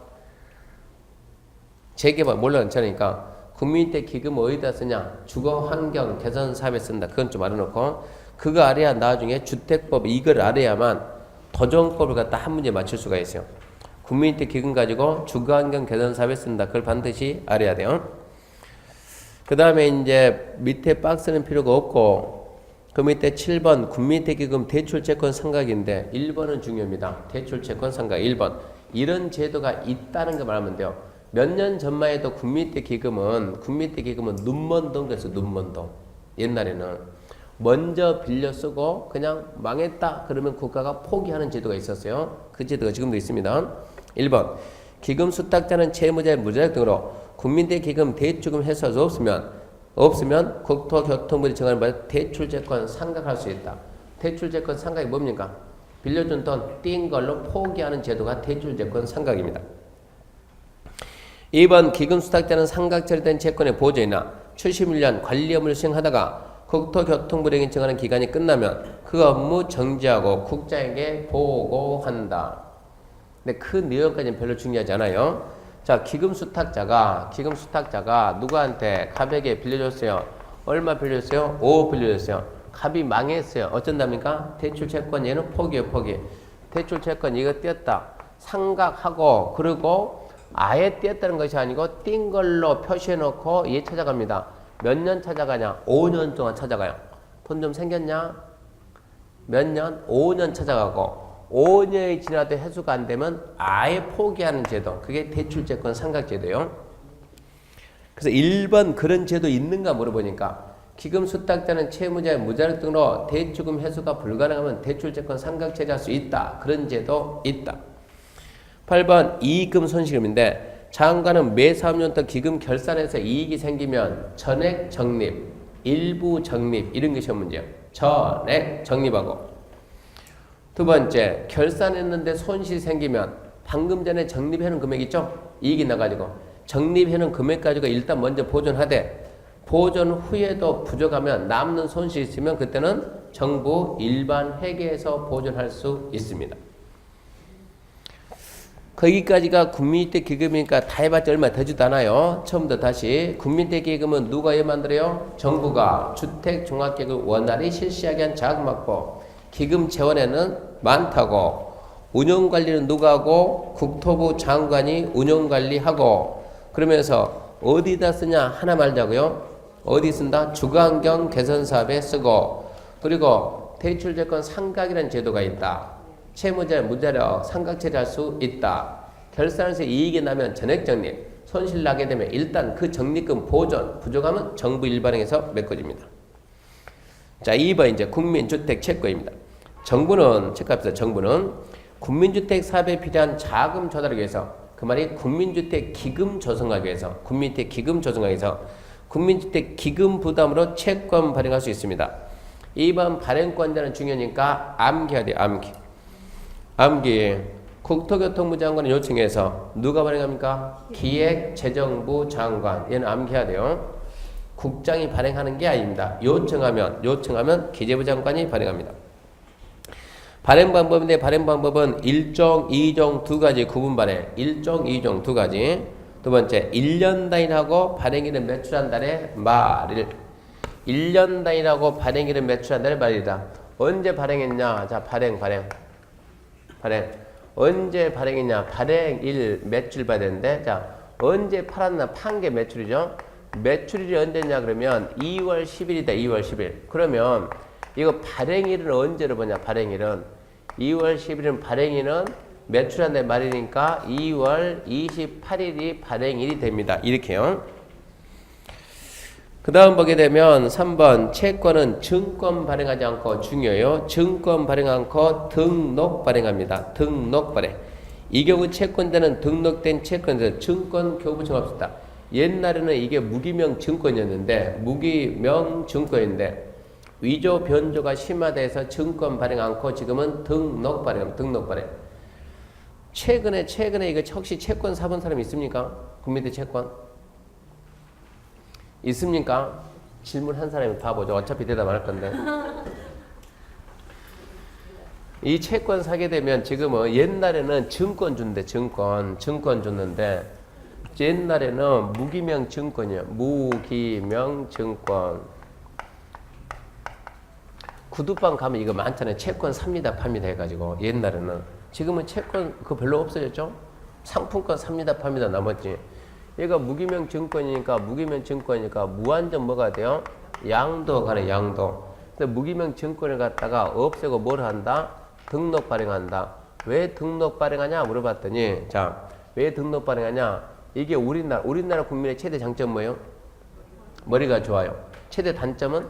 재개발 몰라 괜찮으니까 국민주택기금 어디다 쓰냐? 주거환경개선사업에 쓴다. 그건 좀 알아놓고 그거 알아야 나중에 주택법 이걸 알아야만 도정법을 갖다 한 문제 맞출 수가 있어요. 국민주택기금 가지고 주거환경개선사업에 쓴다. 그걸 반드시 알아야 돼요. 그 다음에 이제 밑에 박스는 필요가 없고 그 밑에 7번 국민주택기금 대출채권 상각인데 1번은 중요합니다. 대출채권 상각 1번 이런 제도가 있다는 거 말하면 돼요. 몇 년 전만 해도 국민주택기금은 눈먼동 그래서 눈먼동 옛날에는 먼저 빌려 쓰고 그냥 망했다 그러면 국가가 포기하는 제도가 있었어요. 그 제도가 지금도 있습니다. 1번 기금 수탁자는 채무자의 무자격 등으로 국민주택기금 대출금 회수가 없으면 국토교통부에 정하는 바에 대출채권 상각할 수 있다. 대출채권 상각이 뭡니까? 빌려준 돈 띈 걸로 포기하는 제도가 대출채권 상각입니다. 2번 기금 수탁자는 상각 처리된 채권의 보존이나 71년 관리 업무를 수행하다가 국토교통부령이 정하는 기간이 끝나면 그 업무 정지하고 국장에게 보고한다. 근데 그 내용까지는 별로 중요하지 않아요. 자, 기금수탁자가 누구한테 갑에게 빌려줬어요. 얼마 빌려줬어요? 5억 빌려줬어요. 갑이 망했어요. 어쩐답니까? 대출채권 얘는 포기예요, 포기. 대출채권 이거 띄었다. 상각하고 그리고 아예 띄었다는 것이 아니고 띈 걸로 표시해놓고 얘 찾아갑니다. 몇 년 찾아가냐? 5년 동안 찾아가요. 돈 좀 생겼냐? 몇 년? 5년 찾아가고 5년이 지나도 해소가 안 되면 아예 포기하는 제도. 그게 대출채권 상각제도예요. 그래서 1번 그런 제도 있는가 물어보니까 기금수탁자는 채무자의 무자력 등으로 대출금 해소가 불가능하면 대출채권 상각 처리할 수 있다. 그런 제도 있다. 8번 이익금 손실금인데 장관은 매 사업년부터 기금 결산해서 이익이 생기면 전액 적립, 일부 적립 이런 게 시험 문제예요. 전액 적립하고 두 번째 결산했는데 손실이 생기면 방금 전에 적립해놓은 금액 있죠? 이익이 나가지고 적립해놓은 금액 가지고 일단 먼저 보존하되 보존 후에도 부족하면 남는 손실이 있으면 그때는 정부 일반 회계에서 보존할 수 있습니다. 거기까지가 국민주택기금이니까 다 해봤자 얼마 되지도 않아요. 처음부터 다시 국민주택기금은 누가 만들어요? 정부가 주택종합계획을 원활히 실시하게 한 자금 확보 기금 재원에는 많다고 운영관리는 누가 하고 국토부 장관이 운영관리하고 그러면서 어디다 쓰냐 하나 말자고요. 어디 쓴다? 주거환경 개선사업에 쓰고 그리고 대출채권 상각이라는 제도가 있다. 채무자 무자력 상각처리할 수 있다. 결산에서 이익이 나면 전액적립 손실 나게 되면 일단 그 적립금 보존 부족하면 정부 일반행에서 메꿔집니다. 자 2번 이제 국민주택 채권입니다. 정부는 체크합시다. 정부는 국민주택 사업에 필요한 자금 조달하기 위해서 그 말이 국민주택 기금 조성하기 위해서 국민주택 기금 조성하기 위해서 국민주택 기금 부담으로 채권 발행할 수 있습니다. 2번 발행권자는 중요하니까 암기해야 돼요. 암기. 국토교통부 장관을 요청해서 누가 발행합니까? 기획재정부 장관. 얘는 암기해야 돼요. 국장이 발행하는 게 아닙니다. 요청하면 기재부 장관이 발행합니다. 발행 방법인데 발행 방법은 1종, 2종 두 가지 구분 발행. 1종, 2종 두 가지. 두 번째, 1년 단위라고 발행일은 매출한 달에 말일. 1년 단위라고 발행일은 매출한 달에 말이다. 언제 발행했냐? 자, 발행. 언제 발행했냐? 발행일 매출 봐야 되는데, 자, 언제 팔았나? 판 게 매출이죠? 매출일이 언제냐? 그러면 2월 10일이다. 2월 10일. 그러면 이거 발행일은 언제로 보냐? 발행일은 2월 10일은 발행일은 매출한 달 말이니까 2월 28일이 발행일이 됩니다. 이렇게요. 그 다음 보게 되면 3번 채권은 증권 발행하지 않고 중요해요. 증권 발행 않고 등록 발행합니다. 등록 발행. 이 경우 채권자는 등록된 채권에서 증권 교부청 없었다. 옛날에는 이게 무기명 증권이었는데 무기명 증권인데 위조 변조가 심화돼서 증권 발행 않고 지금은 등록 발행합니다. 등록 발행. 최근에 이거 혹시 채권 사본 사람 있습니까? 국민대 채권 있습니까? 질문한 사람이 봐보죠. 어차피 대답 안 할 건데. 이 채권 사게 되면 지금은 옛날에는 증권 줬는데 증권 줬는데 옛날에는 무기명 증권이에요. 무기명 증권. 구두방 가면 이거 많잖아요. 채권 삽니다, 팝니다 해가지고 옛날에는. 지금은 채권 그거 별로 없어졌죠? 상품권 삽니다, 팝니다 나머지. 얘가 무기명 증권이니까 무한정 뭐가 돼요? 양도 가네, 양도. 근데 무기명 증권을 갖다가 없애고 뭘 한다? 등록 발행한다. 왜 등록 발행하냐 물어봤더니 자, 왜 등록 발행하냐? 이게 우리나라 국민의 최대 장점 뭐예요? 머리가 좋아요. 최대 단점은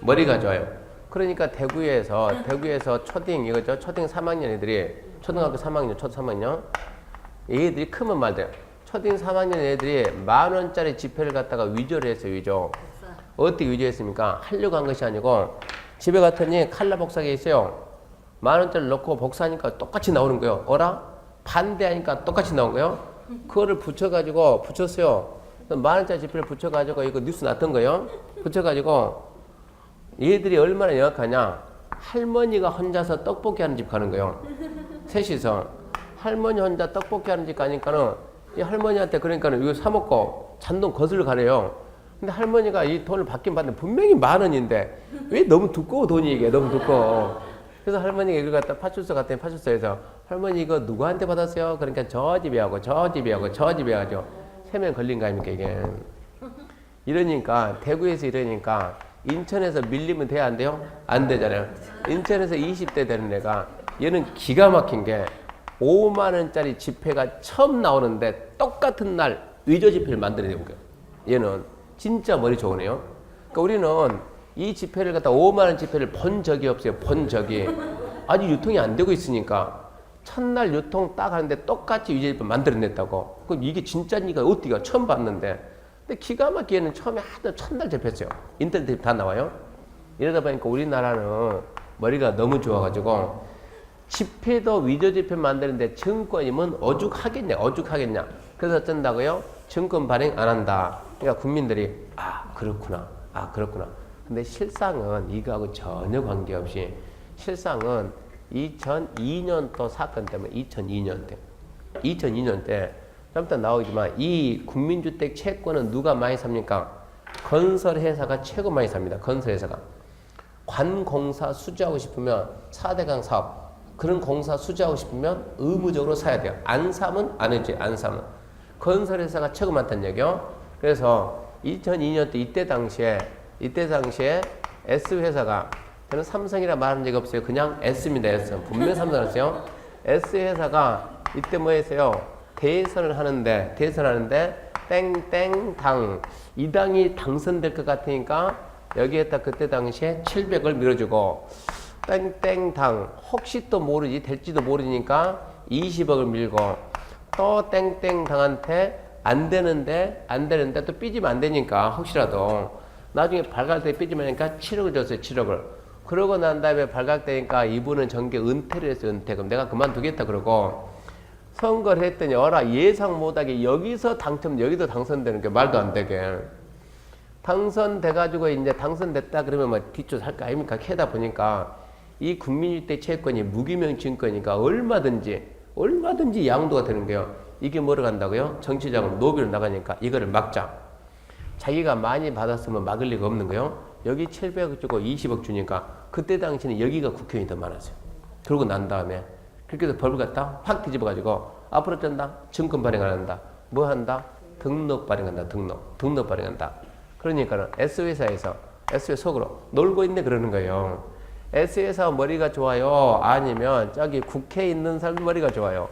머리가 좋아요. 그러니까 대구에서 초딩 이거죠. 초딩 3학년 애들이 초등학교 3학년, 초 3학년 얘들이 크면 말 돼요. 초딩 3학년 애들이 10,000원짜리 지폐를 갖다가 위조를 했어요. 위조. 어떻게 위조했습니까? 하려고 한 것이 아니고 집에 갔더니 칼라 복사기에 있어요. 10,000원짜리 넣고 복사하니까 똑같이 나오는 거예요. 어라? 반대하니까 똑같이 나온 거예요. 그거를 붙였어요. 10,000원짜리 지폐를 붙여가지고 이거 뉴스 났던 거예요. 붙여가지고 얘들이 얼마나 영악하냐. 할머니가 혼자서 떡볶이 하는 집 가는 거예요. 셋이서. 할머니 혼자 떡볶이 하는 집 가니까는 이 할머니한테 그러니까는 이거 사 먹고 잔돈 거슬러 가래요. 근데 할머니가 이 돈을 받긴 받는데 분명히 10,000원인데 왜 너무 두꺼워 돈이 이게 너무 두꺼워. 그래서 할머니가 이걸 갖다 파출소 갔더니 파출소에서 할머니 이거 누구한테 받았어요? 그러니까 저 집에 하고 저 집에 하고 저 집에 하죠. 3명 걸린 거 아닙니까 이게. 이러니까 대구에서 이러니까 인천에서 밀리면 돼야 안 돼요? 안 되잖아요. 인천에서 20대 되는 애가 얘는 기가 막힌 게 5만 원짜리 지폐가 처음 나오는데 똑같은 날 의조 지폐를 만들어내는 거예요. 얘는 진짜 머리 좋은 애요. 그러니까 우리는 이 지폐를 갖다 5만 원 지폐를 본 적이 없어요. 본 적이. 아직 유통이 안 되고 있으니까 첫날 유통 딱 하는데 똑같이 의조 지폐 만들어냈다고. 그럼 이게 진짜니까 어디가 처음 봤는데. 근데 기가 막히게는 처음에 하도 첫날 접했어요. 인터넷에 다 나와요. 이러다 보니까 우리나라는 머리가 너무 좋아가지고 지폐도 위조 지폐 만드는데 증권이면 오죽하겠냐. 그래서 어쩐다고요? 증권 발행 안 한다. 그러니까 국민들이 그렇구나. 근데 실상은 이거하고 전혀 관계없이 실상은 2002년도 사건 때문에 2002년 때 좀 이따 나오지만 이 국민주택 채권은 누가 많이 삽니까? 건설회사가 최고 많이 삽니다. 건설회사가. 관공사 수주하고 싶으면 4대강 사업 그런 공사 수주하고 싶으면 의무적으로 사야 돼요. 안 사면 안 해줘요. 안 사면. 건설회사가 최고 많다는 얘기요. 그래서 2002년 때 이때 당시에 S회사가 저는 삼성이라 말한 적이 없어요. 그냥 S입니다. S. 분명 삼성이었어요. S회사가 이때 뭐 했어요? 대선을 하는데 땡땡당 이 당이 당선될 것 같으니까 여기에다 그때 당시에 700을 밀어주고 땡땡당 혹시 또 모르지 될지도 모르니까 20억을 밀고 또 땡땡당한테 안 되는데 또 삐지면 안 되니까 혹시라도 나중에 발각될 때 삐지면 하니까 7억을 줬어요. 7억을. 그러고 난 다음에 발각되니까 이분은 정계 은퇴를 했어요. 은퇴. 그럼 내가 그만두겠다 그러고 선거를 했더니 예상 못하게 여기서 여기도 당선되는 게 말도 안 되게. 당선돼가지고 이제 당선됐다 그러면 뭐 뒷줄 할 거 아닙니까? 캐다 보니까 이 국민주택 채권이 무기명 증권이니까 얼마든지 양도가 되는 거예요. 이게 뭐로 간다고요? 정치자금 노비로 나가니까 이거를 막자. 자기가 많이 받았으면 막을 리가 없는 거예요. 여기 700억 주고 20억 주니까 그때 당시는 여기가 국회의원이 더 많았어요. 그러고 난 다음에 그렇게 해서 법을 갖다 확 뒤집어가지고 앞으로 쩐다. 증권 발행 안 한다. 뭐 한다? 등록 발행한다. 등록 발행한다. 그러니까는 S회사에서 S회 속으로 놀고 있네 그러는 거예요. S회사 머리가 좋아요? 아니면 저기 국회에 있는 사람 머리가 좋아요?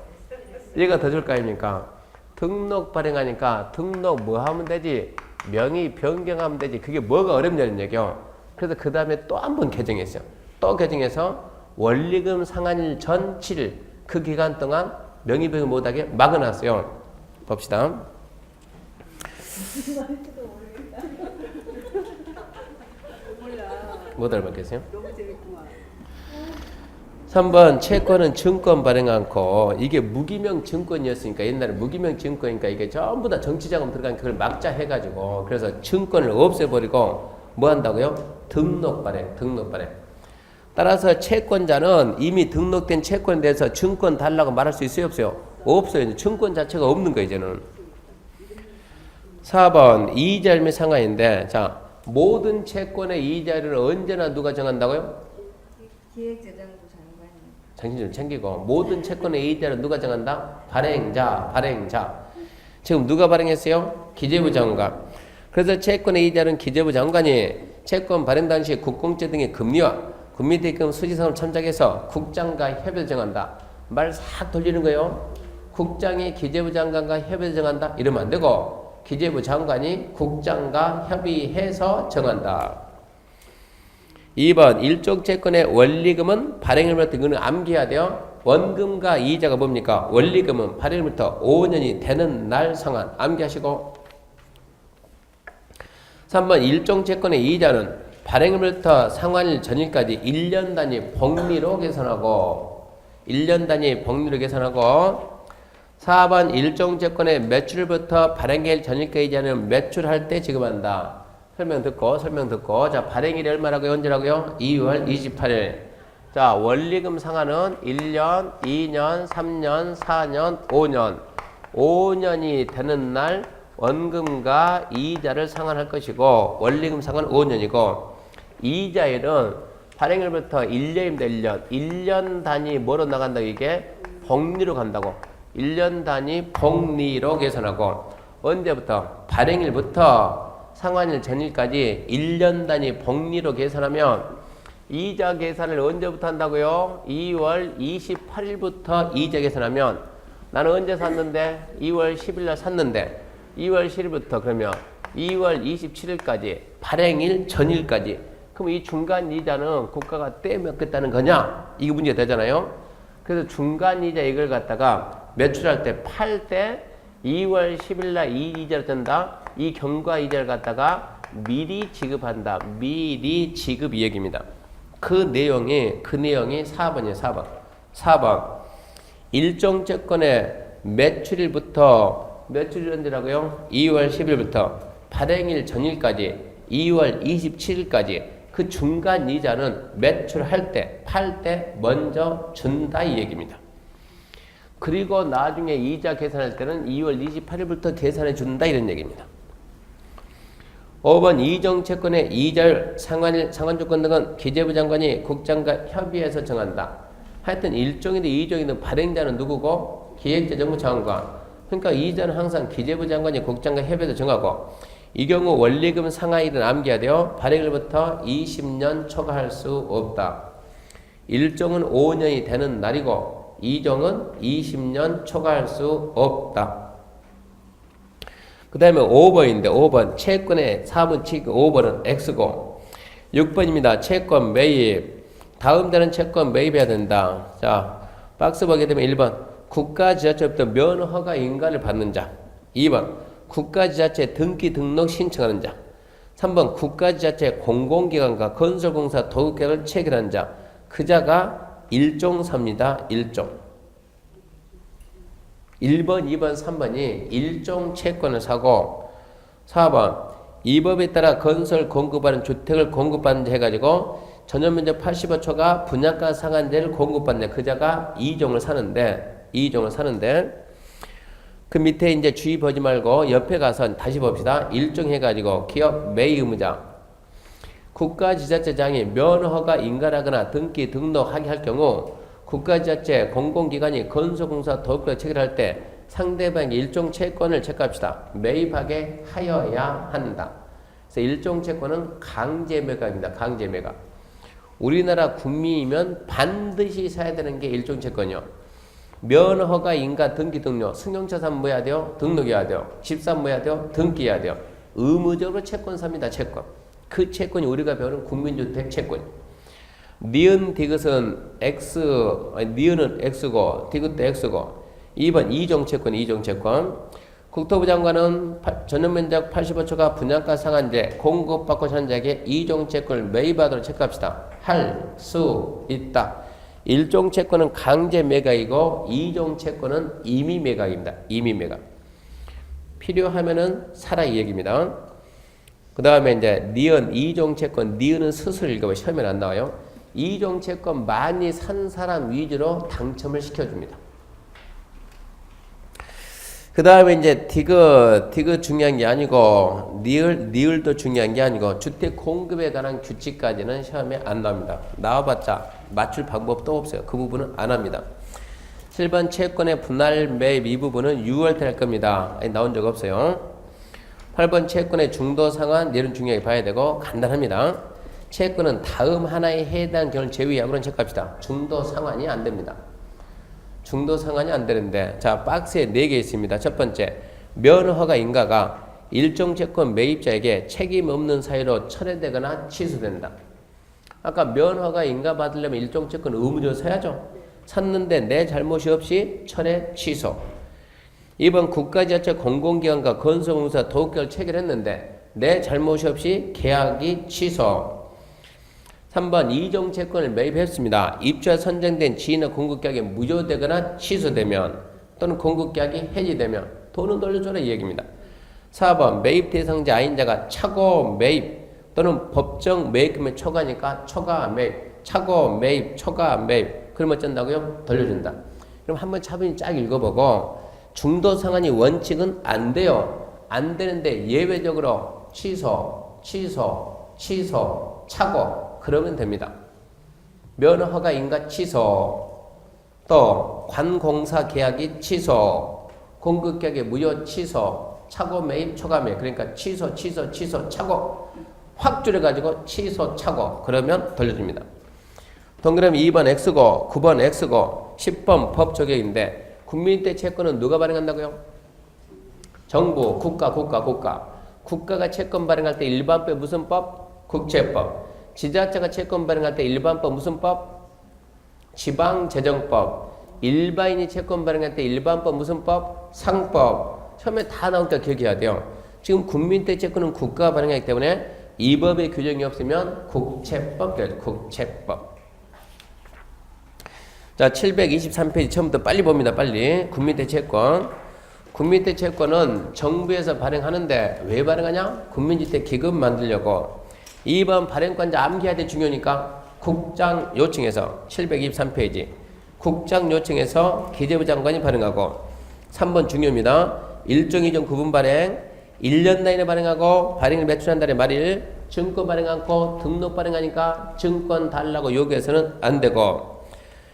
얘가 더 좋을 거 아닙니까? 등록 발행하니까 등록 뭐 하면 되지? 명의 변경하면 되지. 그게 뭐가 어렵냐는 얘기요. 그래서 그 다음에 또 한 번 개정했어요. 또 개정해서 원리금 상환일 전 7일 그 기간 동안 명의 변경 못하게 막아놨어요. 봅시다. 못 알아봤겠어요? 3번 채권은 증권 발행 않고 이게 무기명 증권이었으니까 옛날에 무기명 증권이니까 이게 전부 다 정치자금 들어가니까 그걸 막자 해가지고 그래서 증권을 없애버리고 뭐 한다고요? 등록 발행. 따라서 채권자는 이미 등록된 채권에 대해서 증권 달라고 말할 수 있어요? 없어요? 없어요. 이제 증권 자체가 없는 거예요. 이제는. 4번 이의자 및 상한인데 자 모든 채권의 이의자를 언제나 누가 정한다고요? 기획재정부 장관이. 정신 좀 챙기고 모든 채권의 이의자를 누가 정한다? 발행자. 지금 누가 발행했어요? 기재부 장관. 그래서 채권의 이의자는 기재부 장관이 채권 발행 당시 국공채 등의 금리와 국민대금 수지상을 참작해서 국장과 협의를 정한다. 말 싹 돌리는 거예요. 국장이 기재부 장관과 협의를 정한다. 이러면 안 되고 기재부 장관이 국장과 협의해서 정한다. 2번 일종 채권의 원리금은 발행일부터 이거는 암기해야 돼요. 원금과 이자가 뭡니까? 원리금은 발행일부터 5년이 되는 날 상환. 암기하시고 3번 일종 채권의 이자는 발행일부터 상환일 전일까지 1년 단위 복리로 계산하고 4번 일종 채권의 매출부터 발행일 전일까지 이자는 매출할 때 지급한다. 설명 듣고. 자, 발행일이 얼마라고요? 언제라고요? 2월 28일. 자, 원리금 상환은 1년, 2년, 3년, 4년, 5년. 5년이 되는 날 원금과 이자를 상환할 것이고, 원리금 상환은 5년이고, 이자율은 발행일부터 1년입니다. 1년. 1년 단위 뭐로 나간다? 이게 복리로 간다고. 1년 단위 복리로 계산하고, 언제부터? 발행일부터 상환일 전일까지 1년 단위 복리로 계산하면 이자 계산을 언제부터 한다고요? 2월 28일부터 이자 계산하면 나는 언제 샀는데? 2월 10일 날 샀는데 2월 10일부터 그러면 2월 27일까지 발행일 전일까지 그럼 이 중간 이자는 국가가 떼먹겠다는 거냐? 이게 문제가 되잖아요. 그래서 중간 이자 이걸 갖다가 매출할 때 팔 때 2월 10일 날 이 이자를 뜬다. 이 경과 이자를 갖다가 미리 지급한다. 미리 지급 이 얘기입니다. 그 내용이 4번이에요. 4번. 일정 채권의 매출일부터 며칠 언제라고요? 2월 10일부터 발행일 전일까지 2월 27일까지 그 중간 이자는 매출할 때, 팔 때 먼저 준다 이 얘기입니다. 그리고 나중에 이자 계산할 때는 2월 28일부터 계산해 준다 이런 얘기입니다. 5번 이정채권의 이자율, 상환조건 등은 기재부 장관이 국장과 협의해서 정한다. 하여튼 일종이든 이종이든 발행자는 누구고? 기획재정부 장관. 그러니까 이자는 항상 기재부 장관이 국장과 협의해서 정하고 이 경우 원리금 상환일은 암기해야 돼요. 발행일부터 20년 초과할 수 없다. 일종은 5년이 되는 날이고 이종은 20년 초과할 수 없다. 그 다음에 5번인데 5번 채권의 4번 5번은 X고 6번입니다. 채권 매입. 다음 달은 채권 매입해야 된다. 자, 박스 보게 되면 1번 국가지자체로부터 면허가 인가를 받는 자. 2번 국가지자체 등기 등록 신청하는 자. 3번 국가지자체 공공기관과 건설공사 도급계약을 체결한 자. 그 자가 일종사입니다. 일종. 1번, 2번, 3번이 일종 채권을 사고 4번 이 법에 따라 건설 공급하는 주택을 공급받는 자 해가지고 전용면적 85초가 분양가 상한제를 공급받는 그 자가 2종을 사는데 그 밑에 이제 주의 보지 말고 옆에 가서 다시 봅시다. 일종 해가지고 기업 매입 의무자 국가지자체장이 면허가 인가하거나 등기 등록하게 할 경우 국가지자체 공공기관이 건설공사 도급계약 체결할 때 상대방의 일종 채권을 체크합시다. 매입하게 하여야 한다. 그래서 일종 채권은 강제매각입니다. 강제매각. 우리나라 국민이면 반드시 사야 되는 게 일종 채권이요. 면허가 인가 등기 등록. 승용차 사면 뭐 해야 돼요? 등록해야 돼요. 집 사면 뭐 해야 돼요? 등기해야 돼요. 의무적으로 채권 삽니다. 채권. 그 채권이 우리가 배우는 국민주택 채권. 니은 디귿은 X, 니은은 X고 디귿도 X고 2번 이종채권 국토부 장관은 전용면적 85초가 분양가 상한제 공급받고 사는 자에게 이종채권을 매입하도록 체크합시다. 할 수 있다. 일종채권은 강제매각이고 이종채권은 임의매각입니다. 임의매각. 필요하면은 사라 이 얘기입니다. 그 다음에 이제 니은 이종채권 니은은 스스로 읽어봐요. 시험에 안 나와요. 이종채권 많이 산 사람 위주로 당첨을 시켜줍니다. 그 다음에 이제 디귿 중요한 게 아니고 니을도 중요한 게 아니고 주택 공급에 관한 규칙까지는 시험에 안 나옵니다. 나와봤자 맞출 방법도 없어요. 그 부분은 안 합니다. 7번 채권의 분할 매입 이 부분은 6월달 할 겁니다. 나온 적 없어요. 8번 채권의 중도 상환 내용 중요하게 봐야 되고 간단합니다. 채권은 다음 하나에 해당 경우를 제외하고는 체크합시다. 중도 상환이 안 됩니다. 중도 상환이 안 되는데 자 박스에 4개 있습니다. 첫 번째 면허가 인가가 일종 채권 매입자에게 책임 없는 사유로 철회되거나 취소된다. 아까 면허가 인가 받으려면 일종 채권 의무적으로 사야죠. 샀는데 내 잘못이 없이 철회 취소. 2번 국가지자체 공공기관과 건설공사 도급계약을 체결했는데 내 잘못이 없이 계약이 취소. 3번 이종채권을 매입했습니다. 입주자 선정된 지인의 공급계약이 무효되거나 취소되면 또는 공급계약이 해지되면 돈은 돌려줘라 이 얘기입니다. 4번 매입 대상자 아인자가 차고 매입 또는 법정 매입금의 초과니까 초과 매입, 차고 매입, 초과 매입. 그러면 어쩐다고요? 돌려준다. 그럼 한번 차분히 쫙 읽어보고 중도 상환이 원칙은 안 돼요. 안 되는데 예외적으로 취소, 차고 그러면 됩니다. 면허 허가 인가 취소, 또 관공사 계약이 취소, 공급 계약의 무효 취소, 차고 매입, 초과 매입. 그러니까 취소, 차고 확 줄여가지고 취소, 차고 그러면 돌려줍니다. 동그라미 2번 X고 9번 X고 10번 법 적용인데 국민임대 채권은 누가 발행한다고요? 정부, 국가가 채권 발행할 때 일반법 무슨 법? 국채법. 지자체가 채권 발행할 때 일반법 무슨 법? 지방재정법. 일반인이 채권 발행할 때 일반법 무슨 법? 상법. 처음에 다 나오니까 기억해야 돼요. 지금 국민임대 채권은 국가가 발행하기 때문에 이 법의 규정이 없으면 국채법, 국채법. 자, 723페이지 처음부터 빨리 봅니다. 빨리. 국민임대 채권. 국민임대 채권은 정부에서 발행하는데 왜 발행하냐? 국민주택 기금 만들려고. 2번 발행권자 암기해야 돼. 중요하니까. 국장 요청해서 723페이지. 국장 요청해서 기재부 장관이 발행하고. 3번 중요합니다. 1종 2종 구분 발행. 1년 내에 발행하고 발행을 매출한 달에 말일. 증권 발행 않고 등록 발행하니까 증권 달라고 요구해서는 안 되고.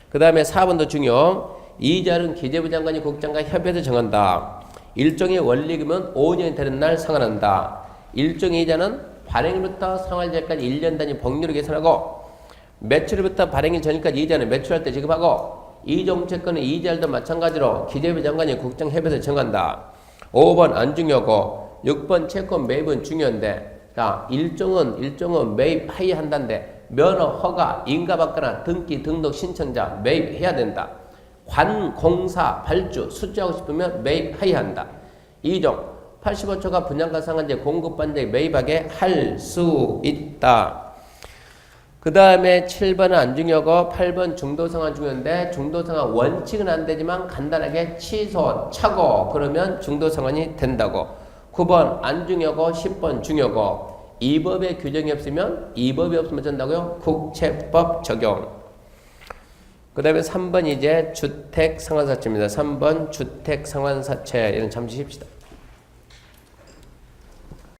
그 다음에 4번도 중요. 이자는 기재부 장관이 국장과 협의해서 정한다. 일종의 원리금은 5년이 되는 날 상환한다. 일종의 이자는 발행일부터 상환일까지 1년 단위 복리로 계산하고 매출일부터 발행일 전일까지 이자는 매출할 때 지급하고 이종 채권의 이자율도 마찬가지로 기재부 장관이 국장 협의해서 정한다. 5번 안 중요하고 6번 채권 매입은 중요한데 자, 일종은 매입 하이한다는데 면허, 허가, 인가받거나 등기, 등록 신청자 매입해야 된다. 관, 공사, 발주, 수주하고 싶으면 매입 하이한다. 2종 85초가 분양가 상한제 공급반대에 매입하게 할 수 있다. 그 다음에 7번은 안 중요하고 8번 중도상환 중요한데 중도상환 원칙은 안 되지만 간단하게 취소, 차고 그러면 중도상환이 된다고. 9번 안 중요하고 10번 중요하고 이 법의 규정이 없으면 이 법이 없으면 된다고요? 국채법 적용. 그 다음에 3번 이제 주택상환사채입니다. 3번 주택상환사채. 이런 잠시 쉽시다.